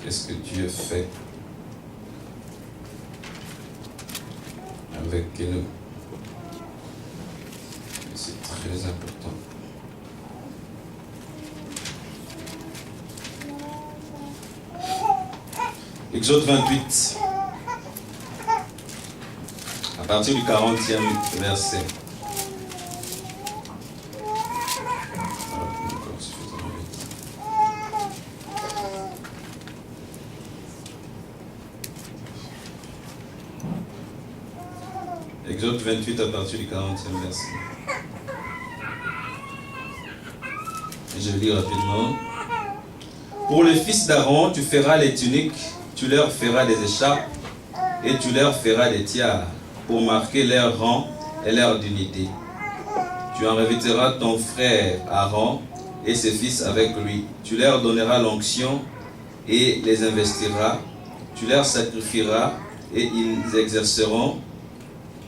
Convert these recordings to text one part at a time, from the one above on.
Qu'est-ce que Dieu fait avec nous? C'est très important. Exode 28, à partir du 40e verset. Exode 28 à partir du 40e verset. Je lis rapidement. Pour les fils d'Aaron, tu feras les tuniques, tu leur feras des écharpes et tu leur feras des tiares pour marquer leur rang et leur dignité. Tu en revêtiras ton frère Aaron et ses fils avec lui. Tu leur donneras l'onction et les investiras. Tu leur sacrifieras et ils exerceront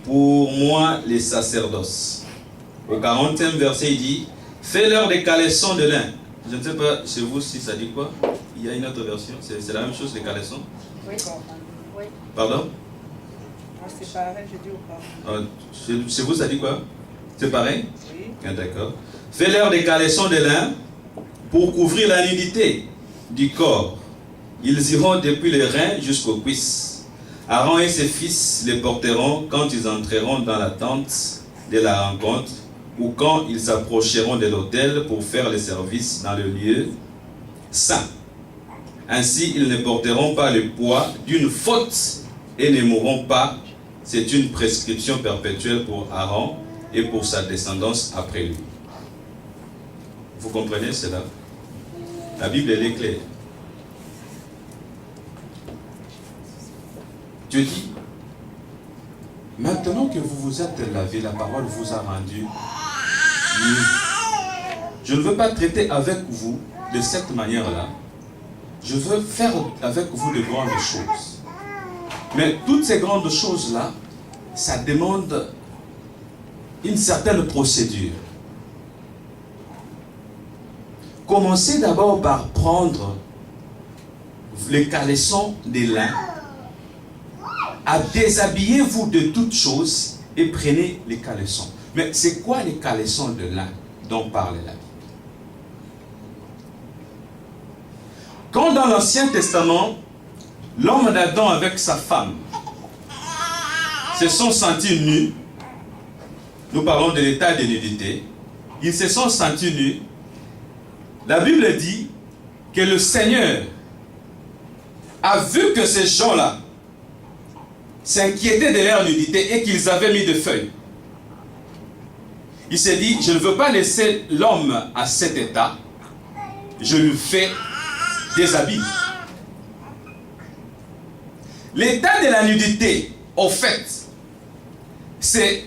pour moi les sacerdoces. Au 40e verset, il dit, fais-leur des caleçons de lin. Je ne sais pas chez vous si ça dit quoi. Il y a une autre version. C'est la même chose, les caleçons. Oui. Oui. Pardon? C'est pareil, je dis ou pas. Chez vous, ça dit quoi? C'est pareil? Oui. Ah, d'accord. Fais-leur des caleçons de lin pour couvrir la nudité du corps. Ils iront depuis les reins jusqu'aux cuisses. Aaron et ses fils les porteront quand ils entreront dans la tente de la rencontre ou quand ils s'approcheront de l'autel pour faire les services dans le lieu saint. Ainsi, ils ne porteront pas le poids d'une faute et ne mourront pas. C'est une prescription perpétuelle pour Aaron et pour sa descendance après lui. Vous comprenez cela? La Bible, elle est claire. Dieu dit, maintenant que vous vous êtes lavé, la parole vous a rendu libre. Je ne veux pas traiter avec vous de cette manière-là. Je veux faire avec vous de grandes choses. Mais toutes ces grandes choses-là, ça demande une certaine procédure. Commencez d'abord par prendre les caleçons de lin, à déshabiller-vous de toutes choses et prenez les caleçons. Mais c'est quoi les caleçons de lin dont parle la Bible? Quand dans l'Ancien Testament, l'homme d'Adam avec sa femme se sont sentis nus, nous parlons de l'état de nudité, ils se sont sentis nus, la Bible dit que le Seigneur a vu que ces gens-là s'inquiétaient de leur nudité et qu'ils avaient mis des feuilles. Il s'est dit, je ne veux pas laisser l'homme à cet état, je lui fais des habits. L'état de la nudité, au fait, c'est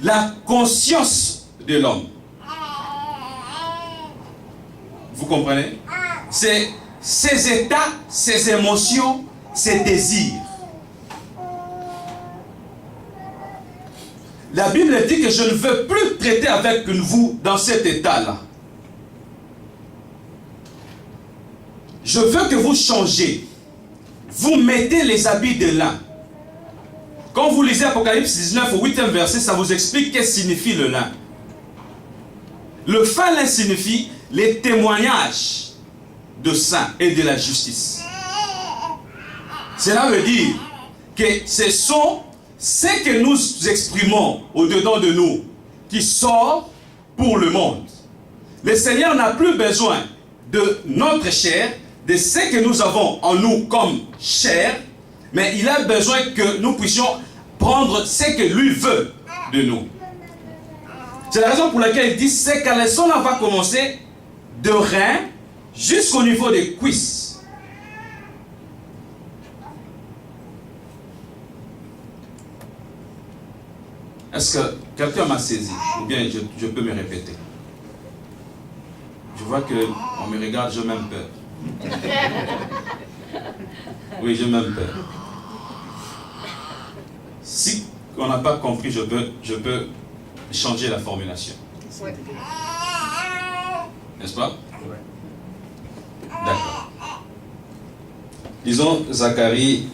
la conscience de l'homme. Vous comprenez? C'est ses états, ses émotions, ses désirs. La Bible dit que je ne veux plus traiter avec vous dans cet état-là. Je veux que vous changez. Vous mettez les habits de lin. Quand vous lisez Apocalypse 19 au 8e verset, ça vous explique qu'est-ce que signifie le lin. Le fin lin signifie les témoignages de saint et de la justice. Cela veut dire que ce sont ce que nous exprimons au-dedans de nous qui sort pour le monde. Le Seigneur n'a plus besoin de notre chair, de ce que nous avons en nous comme chair, mais il a besoin que nous puissions prendre ce que lui veut de nous. C'est la raison pour laquelle il dit ces caleçons-là va commencer de rein jusqu'au niveau des cuisses. Est-ce que quelqu'un m'a saisi? Ou bien je peux me répéter? Je vois qu'on me regarde, j'ai même peur. Oui, j'ai même peur. Si on n'a pas compris, je peux changer la formulation. N'est-ce pas? D'accord. Lisons Zacharie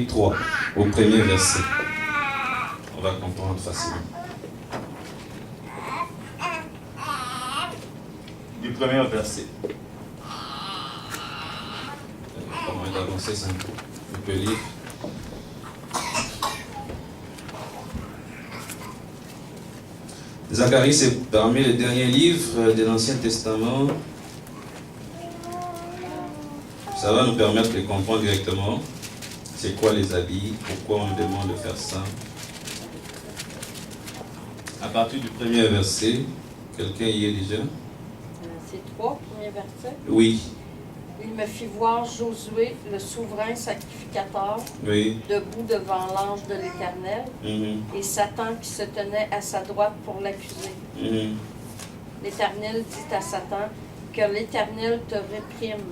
3, au premier verset. On va comprendre facilement. Du premier verset. Comment d'avancer ça? On peut lire. Zacharie, c'est parmi les derniers livres de l'Ancien Testament. Ça va nous permettre de comprendre directement c'est quoi les habits, pourquoi on nous demande de faire ça. À partir du premier verset, quelqu'un y est déjà? C'est 3, premier verset. Oui. Il me fit voir Josué, le souverain sacrificateur, Oui. debout devant l'ange de l'Éternel, et Satan qui se tenait à sa droite pour l'accuser. L'Éternel dit à Satan, que l'Éternel te réprime.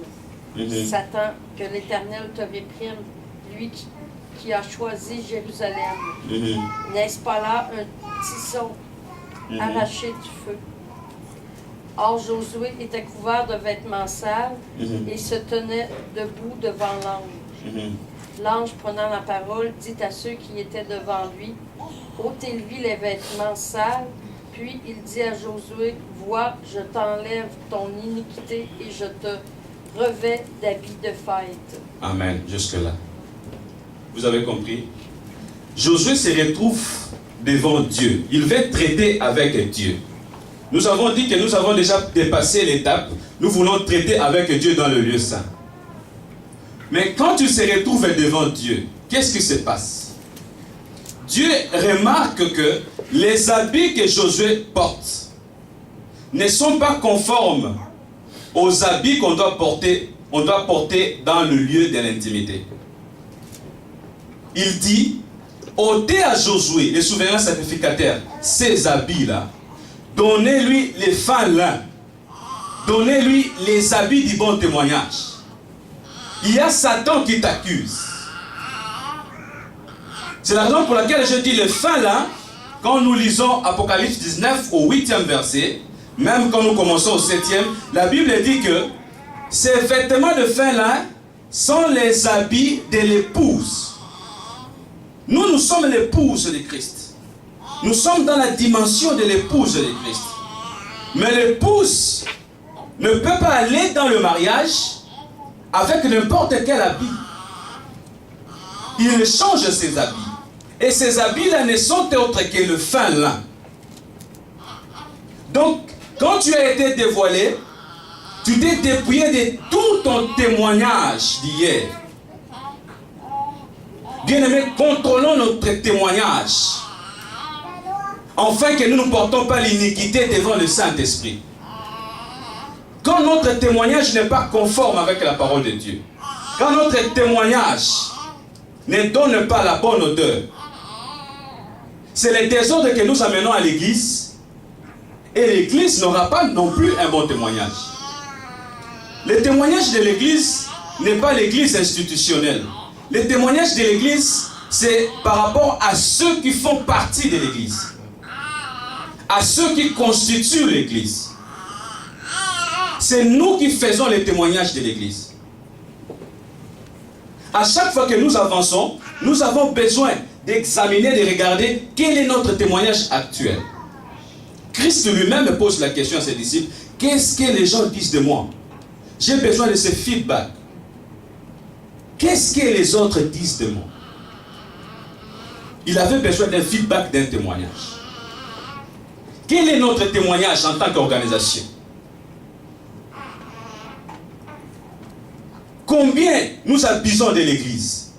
Satan, que l'Éternel te réprime, lui qui a choisi Jérusalem. N'est-ce pas là un tison arraché du feu? Or Josué était couvert de vêtements sales et se tenait debout devant l'ange. L'ange, prenant la parole, dit à ceux qui étaient devant lui, « Ôtez-lui les vêtements sales. » Puis il dit à Josué, « Vois, je t'enlève ton iniquité et je te revêt d'habits de fête. » Amen. Jusque-là. Vous avez compris? Josué se retrouve devant Dieu. Il va traiter avec Dieu. Nous avons dit que nous avons déjà dépassé l'étape. Nous voulons traiter avec Dieu dans le lieu saint. Mais quand tu se retrouves devant Dieu, qu'est-ce qui se passe? Dieu remarque que les habits que Josué porte ne sont pas conformes aux habits qu'on doit porter dans le lieu de l'intimité. Il dit, ôtez à Josué, le souverain sacrificateur, ces habits-là, donnez-lui les fins lin, donnez-lui les habits du bon témoignage. Il y a Satan qui t'accuse. C'est la raison pour laquelle je dis le fin lin, quand nous lisons Apocalypse 19 au 8e verset, même quand nous commençons au 7e, la Bible dit que ces vêtements de fin lin sont les habits de l'épouse. Nous sommes l'épouse de Christ. Nous sommes dans la dimension de l'épouse de Christ. Mais l'épouse ne peut pas aller dans le mariage avec n'importe quel habit. Il change ses habits. Et ces habits-là ne sont autres que le fin lin. Donc, quand tu as été dévoilé, tu t'es dépouillé de tout ton témoignage d'hier. Bien-aimés, contrôlons notre témoignage, afin que nous ne portons pas l'iniquité devant le Saint-Esprit. Quand notre témoignage n'est pas conforme avec la parole de Dieu, quand notre témoignage ne donne pas la bonne odeur, c'est le désordre que nous amenons à l'église, et l'église n'aura pas non plus un bon témoignage. Le témoignage de l'église n'est pas l'église institutionnelle. Le témoignage de l'église, c'est par rapport à ceux qui font partie de l'église, à ceux qui constituent l'église. C'est nous qui faisons les témoignages de l'église. À chaque fois que nous avançons, nous avons besoin d'examiner, de regarder quel est notre témoignage actuel. Christ lui-même pose la question à ses disciples, qu'est-ce que les gens disent de moi? J'ai besoin de ce feedback. Qu'est-ce que les autres disent de moi? Il avait besoin d'un feedback, d'un témoignage. Quel est notre témoignage en tant qu'organisation? Combien nous abusons de l'église?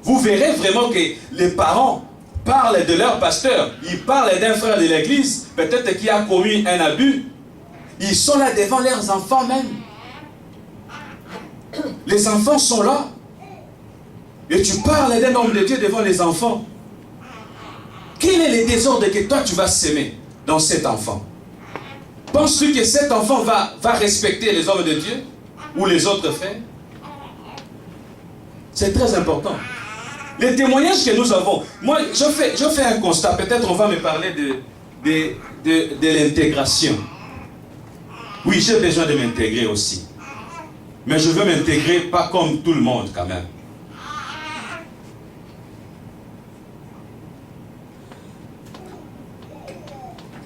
Vous verrez vraiment que les parents parlent de leur pasteur, ils parlent d'un frère de l'église, peut-être qui a commis un abus. Ils sont là devant leurs enfants même. Les enfants sont là. Et tu parles d'un homme de Dieu devant les enfants. Quel est le désordre que toi tu vas s'aimer dans cet enfant? Penses-tu que cet enfant va respecter les hommes de Dieu ou les autres frères? C'est très important. Les témoignages que nous avons, moi je fais un constat, peut-être on va me parler de l'intégration. Oui, j'ai besoin de m'intégrer aussi. Mais je veux m'intégrer pas comme tout le monde quand même.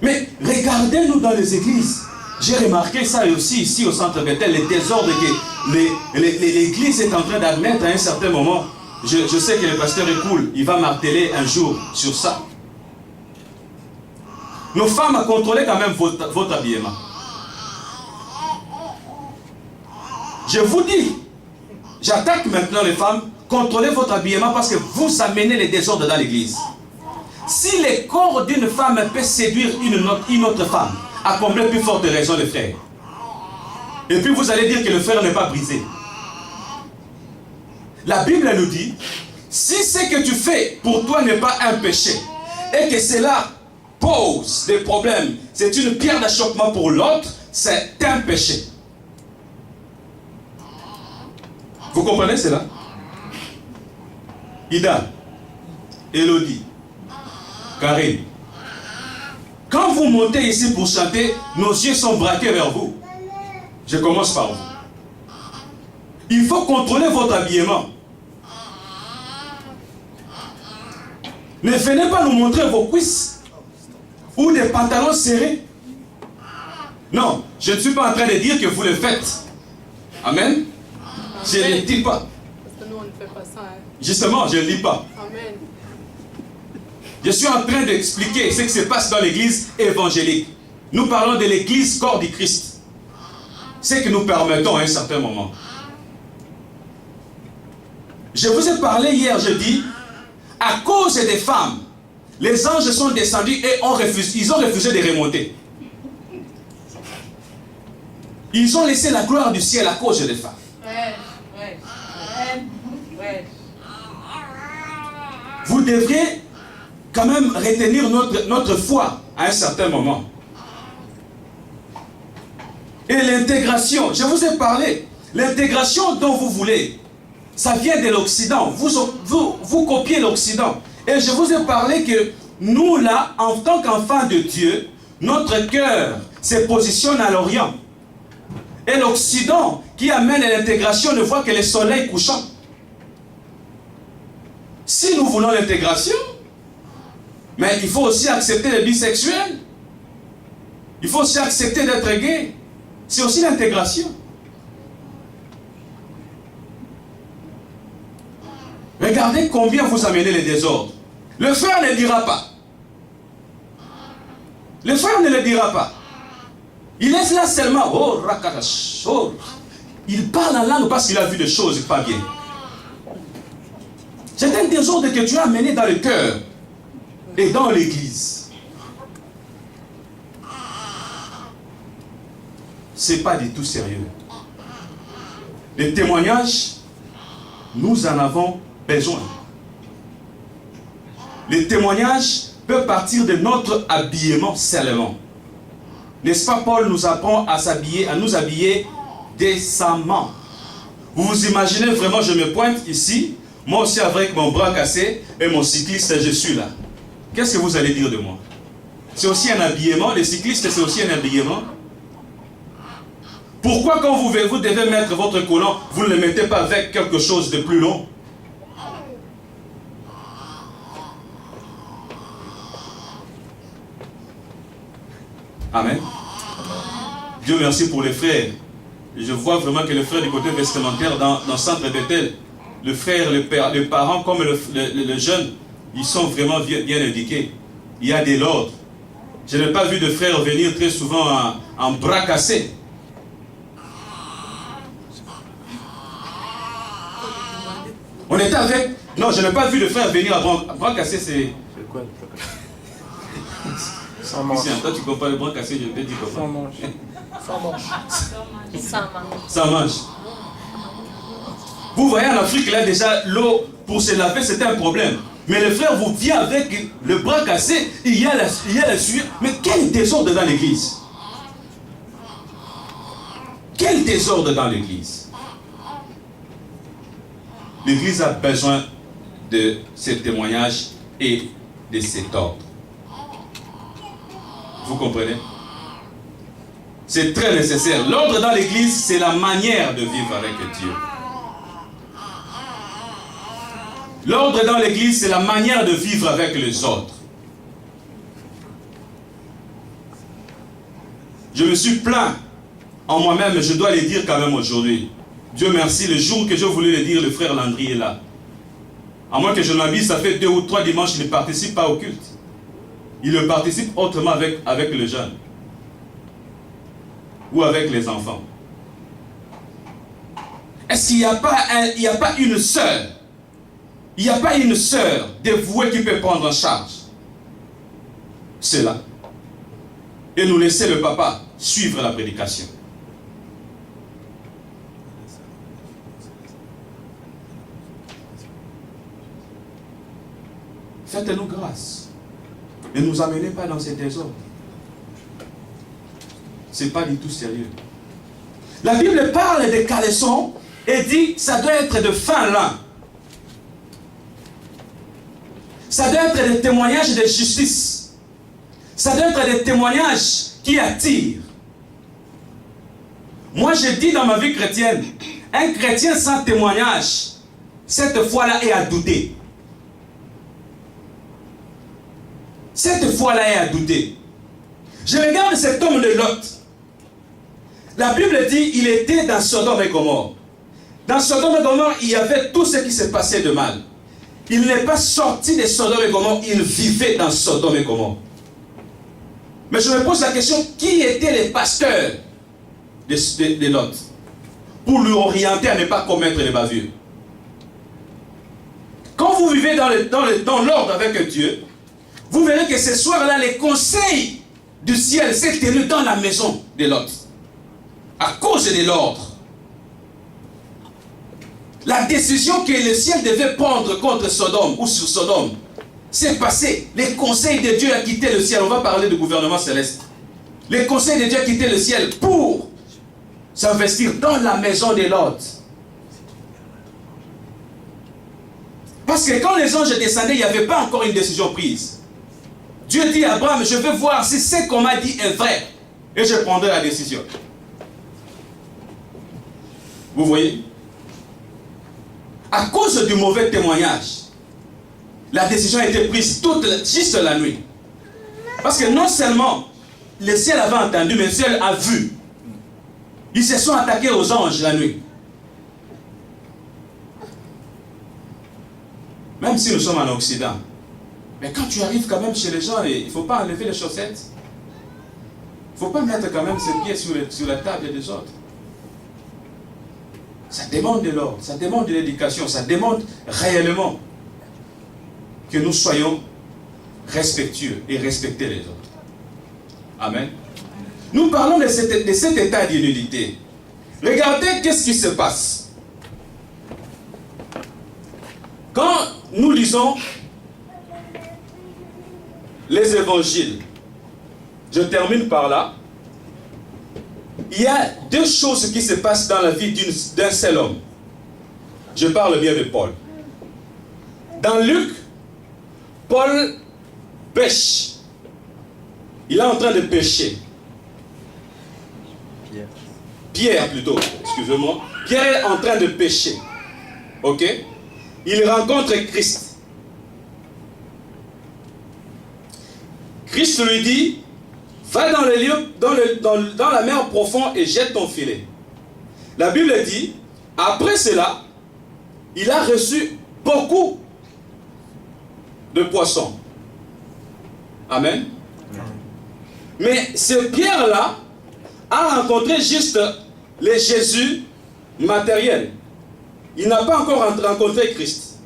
Mais regardez-nous dans les églises. J'ai remarqué ça aussi ici au centre Bethel, les désordres que l'église est en train d'admettre à un certain moment. Je sais que le pasteur est cool, il va marteler un jour sur ça. Nos femmes ont contrôlé quand même votre habillement. Je vous dis, j'attaque maintenant les femmes, contrôlez votre habillement parce que vous amenez les désordres dans l'église. Si le corps d'une femme peut séduire une autre femme, à combien plus forte raison le frère? Et puis vous allez dire que le frère n'est pas brisé. La Bible nous dit, si ce que tu fais pour toi n'est pas un péché, et que cela pose des problèmes, c'est une pierre d'achoppement pour l'autre, c'est un péché. Vous comprenez cela? Ida, Elodie, Karine, quand vous montez ici pour chanter, nos yeux sont braqués vers vous. Je commence par vous. Il faut contrôler votre habillement. Ne venez pas nous montrer vos cuisses ou des pantalons serrés. Non, je ne suis pas en train de dire que vous le faites. Amen. Je ne le dis pas. Parce que nous, on ne fait pas ça. Hein. Justement, je ne le dis pas. Amen. Je suis en train d'expliquer ce qui se passe dans l'église évangélique. Nous parlons de l'église corps du Christ. Ce que nous permettons à un certain moment. Je vous ai parlé hier, je dis, à cause des femmes, les anges sont descendus et ils ont refusé de remonter. Ils ont laissé la gloire du ciel à cause des femmes. Vous devriez quand même retenir notre foi à un certain moment. Et l'intégration, je vous ai parlé, l'intégration dont vous voulez, ça vient de l'Occident. Vous copiez l'Occident. Et je vous ai parlé que nous là, en tant qu'enfants de Dieu, notre cœur se positionne à l'Orient. Et l'Occident qui amène l'intégration ne voit que le soleil couchant. Si nous voulons l'intégration, mais il faut aussi accepter les bisexuels. Il faut aussi accepter d'être gay. C'est aussi l'intégration. Regardez combien vous amenez les désordres. Le frère ne dira pas. Le frère ne le dira pas. Il laisse là seulement. Oh, rakadash. Oh. Il parle en langue parce qu'il a vu des choses pas bien. C'est un désordre que tu as amené dans le cœur et dans l'église. C'est pas du tout sérieux. Les témoignages, nous en avons besoin. Les témoignages peuvent partir de notre habillement seulement. N'est-ce pas, Paul nous apprend à s'habiller, à nous habiller décemment. Vous vous imaginez vraiment, je me pointe ici, moi aussi avec mon bras cassé et mon cycliste, je suis là. Qu'est-ce que vous allez dire de moi? C'est aussi un habillement, les cyclistes c'est aussi un habillement. Pourquoi quand vous devez mettre votre collant, vous ne le mettez pas avec quelque chose de plus long? Amen. Dieu merci pour les frères. Je vois vraiment que les frères du côté vestimentaire dans le centre Bethel, le frère, le père, les parents comme le jeune, ils sont vraiment bien indiqués. Il y a de l'ordre. Je n'ai pas vu de frères venir très souvent en bras cassés. On était avec... Non, je n'ai pas vu de frères venir à bras cassés, c'est... C'est quoi le bras cassé? Sans manche. Toi, tu comprends le bras cassé, je te dis comment. Sans manche. Sans manche. Sans manche. Sans manche. Vous voyez en Afrique, là déjà, l'eau pour se laver, c'était un problème. Mais le frère vous vient avec le bras cassé, il y a la sueur. Mais quel désordre dans l'église! Quel désordre dans l'église! L'église a besoin de ce témoignage et de cet ordre. Vous comprenez? C'est très nécessaire. L'ordre dans l'église, c'est la manière de vivre avec Dieu. L'ordre dans l'église, c'est la manière de vivre avec les autres. Je me suis plaint en moi-même, mais je dois le dire quand même aujourd'hui. Dieu merci, le jour que je voulais le dire, le frère Landry est là. À moins que je m'habille, ça fait 2 ou 3 dimanches, il ne participe pas au culte. Il le participe autrement avec les jeunes. Ou avec les enfants. Est-ce qu'il n'y a pas une sœur? Il n'y a pas une sœur dévouée qui peut prendre en charge cela. Et nous laisser le papa suivre la prédication. Faites-nous grâce. Ne nous amenez pas dans ces désordres. Ce n'est pas du tout sérieux. La Bible parle des caleçons et dit que ça doit être de fin lin. Ça doit être des témoignages de justice. Ça doit être des témoignages qui attirent. Moi, je dis dans ma vie chrétienne, un chrétien sans témoignage, cette foi-là est à douter. Cette foi-là est à douter. Je regarde cet homme de Lot. La Bible dit qu'il était dans Sodome et Gomorrhe. Dans Sodome et Gomorrhe, il y avait tout ce qui se passait de mal. Il n'est pas sorti de Sodome et Gomorrhe, il vivait dans Sodome et Gomorrhe. Mais je me pose la question, qui étaient les pasteurs de Lot pour lui orienter à ne pas commettre les bavures? Quand vous vivez dans l'ordre avec Dieu, vous verrez que ce soir-là, les conseils du ciel s'est tenu dans la maison de Lot. À cause de l'ordre. La décision que le ciel devait prendre contre Sodome ou sur Sodome s'est passée. Les conseils de Dieu a quitté le ciel. On va parler du gouvernement céleste. Les conseils de Dieu a quitté le ciel pour s'investir dans la maison de Lot. Parce que quand les anges descendaient, il n'y avait pas encore une décision prise. Dieu dit à Abraham, je veux voir si ce qu'on m'a dit est vrai. Et je prendrai la décision. Vous voyez? À cause du mauvais témoignage, la décision a été prise juste la nuit. Parce que non seulement le ciel avait entendu, mais le ciel a vu. Ils se sont attaqués aux anges la nuit. Même si nous sommes en Occident. Mais quand tu arrives quand même chez les gens, il ne faut pas enlever les chaussettes. Il ne faut pas mettre quand même ses pieds sur la table des autres. Ça demande de l'ordre, ça demande de l'éducation, ça demande réellement que nous soyons respectueux et respecter les autres. Amen. Nous parlons de cet état d'inunité. Regardez qu'est-ce qui se passe. Quand nous lisons les évangiles, je termine par là. Il y a 2 choses qui se passent dans la vie d'un seul homme. Je parle bien de Paul. Dans Luc, Paul pêche. Il est en train de pêcher. Pierre plutôt, excusez-moi. Pierre est en train de pêcher. Ok? Il rencontre Christ. Christ lui dit, va dans le lieu, dans la mer profonde et jette ton filet. La Bible dit, après cela, il a reçu beaucoup de poissons. Amen. Mais ce Pierre-là a rencontré juste le Jésus matériel. Il n'a pas encore rencontré Christ.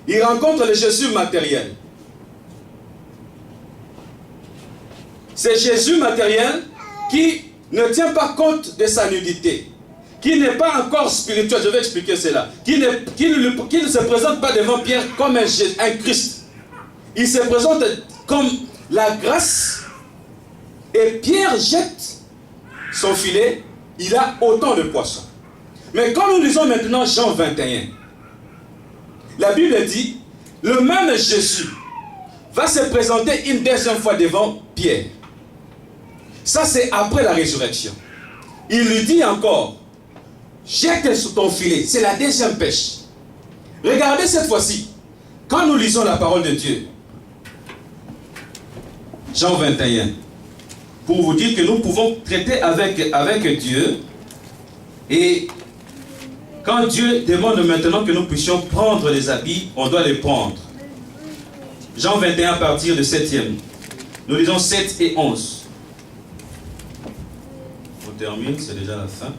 Il rencontre le Jésus matériel. C'est Jésus matériel qui ne tient pas compte de sa nudité, qui n'est pas encore spirituel, je vais expliquer cela, qui ne se présente pas devant Pierre comme un Christ. Il se présente comme la grâce, et Pierre jette son filet, il a autant de poissons. Mais quand nous lisons maintenant Jean 21, la Bible dit, le même Jésus va se présenter une deuxième fois devant Pierre. Ça, c'est après la résurrection. Il lui dit encore, jette sur ton filet. C'est la deuxième pêche. Regardez cette fois-ci. Quand nous lisons la parole de Dieu, Jean 21, pour vous dire que nous pouvons traiter avec Dieu. Et quand Dieu demande maintenant que nous puissions prendre les habits, on doit les prendre. Jean 21 à partir de 7e. Nous lisons 7 et 11. On termine, c'est déjà la fin.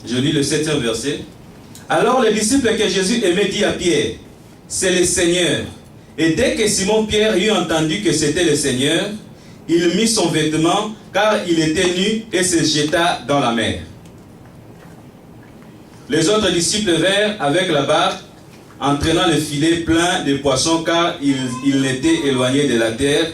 Je lis le 7e verset. Alors les disciples que Jésus aimait dit à Pierre, c'est le Seigneur. Et dès que Simon-Pierre eut entendu que c'était le Seigneur, il mit son vêtement, car il était nu, et se jeta dans la mer. Les autres disciples vinrent avec la barque, entraînant le filet plein de poissons, car il n'était éloigné de la terre,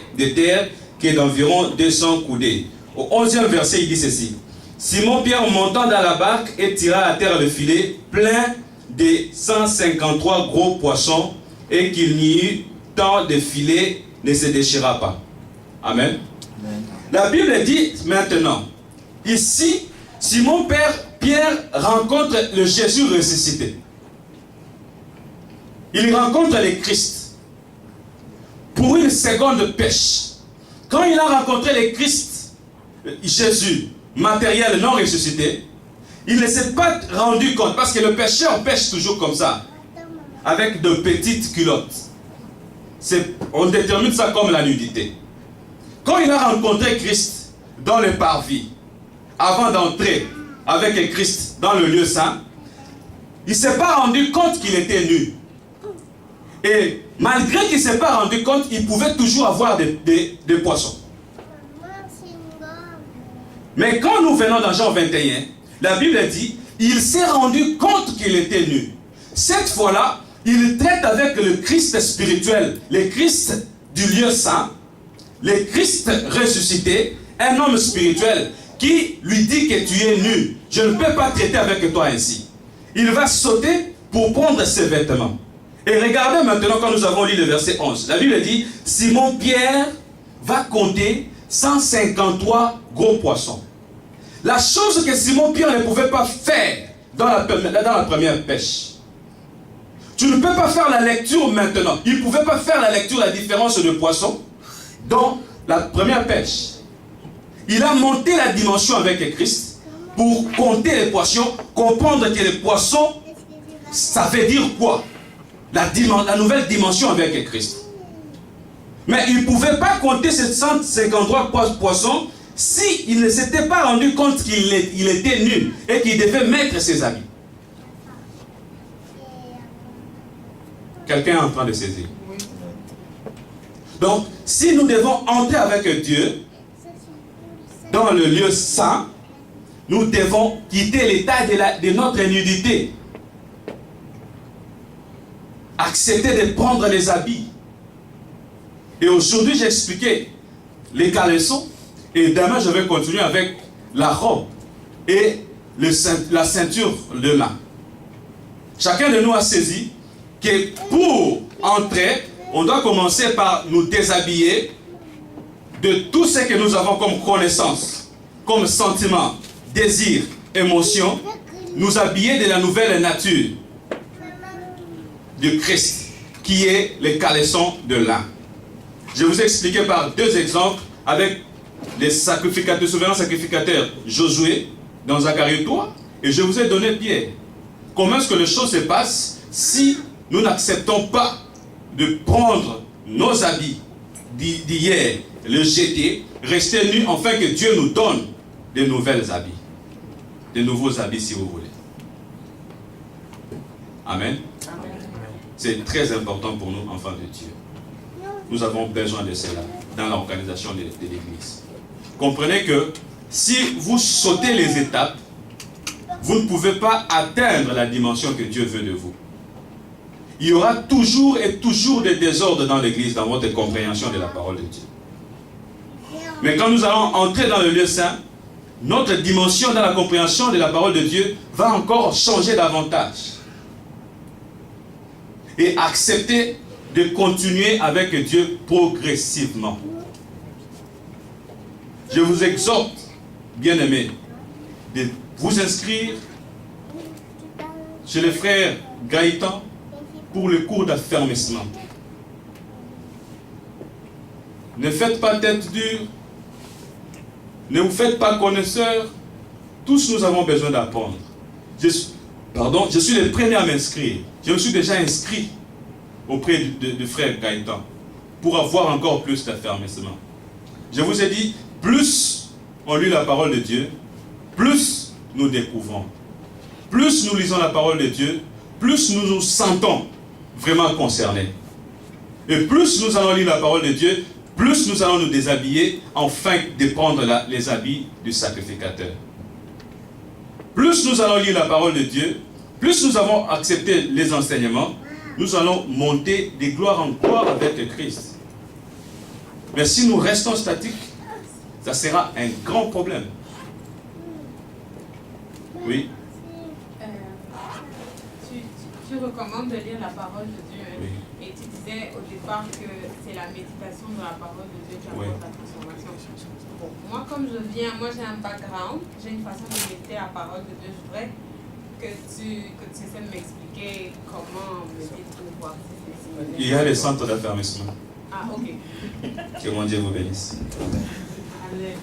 que d'environ 200 coudées. Au 11e verset, il dit ceci. Simon-Pierre montant dans la barque et tira à terre le filet plein de 153 gros poissons, et qu'il n'y eut tant de filets ne se déchira pas. Amen. Amen. La Bible dit maintenant, ici, Simon-Pierre rencontre le Jésus ressuscité. Il rencontre le Christ pour une seconde pêche. Quand il a rencontré le Christ, Jésus, matériel non ressuscité, il ne s'est pas rendu compte, parce que le pécheur pêche toujours comme ça, avec de petites culottes. On détermine ça comme la nudité. Quand il a rencontré Christ dans le parvis, avant d'entrer avec le Christ dans le lieu saint, il ne s'est pas rendu compte qu'il était nu. Et malgré qu'il ne s'est pas rendu compte, il pouvait toujours avoir des poissons. Mais quand nous venons dans Jean 21, la Bible dit, il s'est rendu compte qu'il était nu. Cette fois-là, il traite avec le Christ spirituel, le Christ du lieu saint, le Christ ressuscité, un homme spirituel qui lui dit que tu es nu. Je ne peux pas traiter avec toi ainsi. Il va sauter pour prendre ses vêtements. Et regardez maintenant quand nous avons lu le verset 11. La Bible dit, Simon-Pierre va compter 153 gros poissons. La chose que Simon-Pierre ne pouvait pas faire dans la première pêche. Tu ne peux pas faire la lecture maintenant. Il ne pouvait pas faire la lecture, la différence de poissons dans la première pêche. Il a monté la dimension avec Christ pour compter les poissons, comprendre que les poissons, ça veut dire quoi? La nouvelle dimension avec Christ. Mais il ne pouvait pas compter ces 153 poissons s'il ne s'était pas rendu compte qu'il était nu et qu'il devait mettre ses habits. Quelqu'un est en train de saisir. Donc, si nous devons entrer avec Dieu dans le lieu saint, nous devons quitter l'état de notre nudité. Accepter de prendre les habits. Et aujourd'hui, j'ai expliqué les caleçons. Et demain, je vais continuer avec la robe et la ceinture de lin. Chacun de nous a saisi que pour entrer, on doit commencer par nous déshabiller de tout ce que nous avons comme connaissance, comme sentiment, désir, émotion, nous habiller de la nouvelle nature du Christ, qui est les caleçons de lin. Je vous ai expliqué par deux exemples avec les sacrificateurs, souverains sacrificateurs Josué dans Zacharie 3, et je vous ai donné Pierre. Comment est-ce que les choses se passent si nous n'acceptons pas de prendre nos habits d'hier, le jeter, rester nus, afin que Dieu nous donne de nouvelles habits, de nouveaux habits si vous voulez. Amen. C'est très important pour nous, enfants de Dieu. Nous avons besoin de cela dans l'organisation de l'Église. Comprenez que si vous sautez les étapes, vous ne pouvez pas atteindre la dimension que Dieu veut de vous. Il y aura toujours et toujours des désordres dans l'Église, dans votre compréhension de la parole de Dieu. Mais quand nous allons entrer dans le lieu saint, notre dimension dans la compréhension de la parole de Dieu va encore changer davantage. et accepter de continuer avec Dieu progressivement. Je vous exhorte, bien-aimés, de vous inscrire chez le frère Gaëtan pour le cours d'affermissement. Ne faites pas tête dure, ne vous faites pas connaisseurs, tous nous avons besoin d'apprendre. Je suis le premier à m'inscrire. Je me suis déjà inscrit auprès du frère Gaëtan pour avoir encore plus d'affermissement. Je vous ai dit, plus on lit la parole de Dieu, plus nous découvrons. Plus nous lisons la parole de Dieu, plus nous nous sentons vraiment concernés. Et plus nous allons lire la parole de Dieu, plus nous allons nous déshabiller afin de prendre les habits du sacrificateur. Plus nous allons lire la parole de Dieu, plus nous avons accepté les enseignements, nous allons monter de gloire en gloire avec le Christ. Mais si nous restons statiques, ça sera un grand problème. Oui. Tu recommandes de lire la parole de Dieu. Oui. Et tu disais au départ que c'est la méditation de la parole de Dieu qui apporte la transformation. Bon, moi, comme j'ai un background, j'ai une façon de méditer la parole de Dieu. Je voudrais que tu essaies de m'expliquer comment méditer pour voir si c'est. Il y a les centres d'affermissement. Ah, ok. Que mon Dieu vous bénisse. Allez.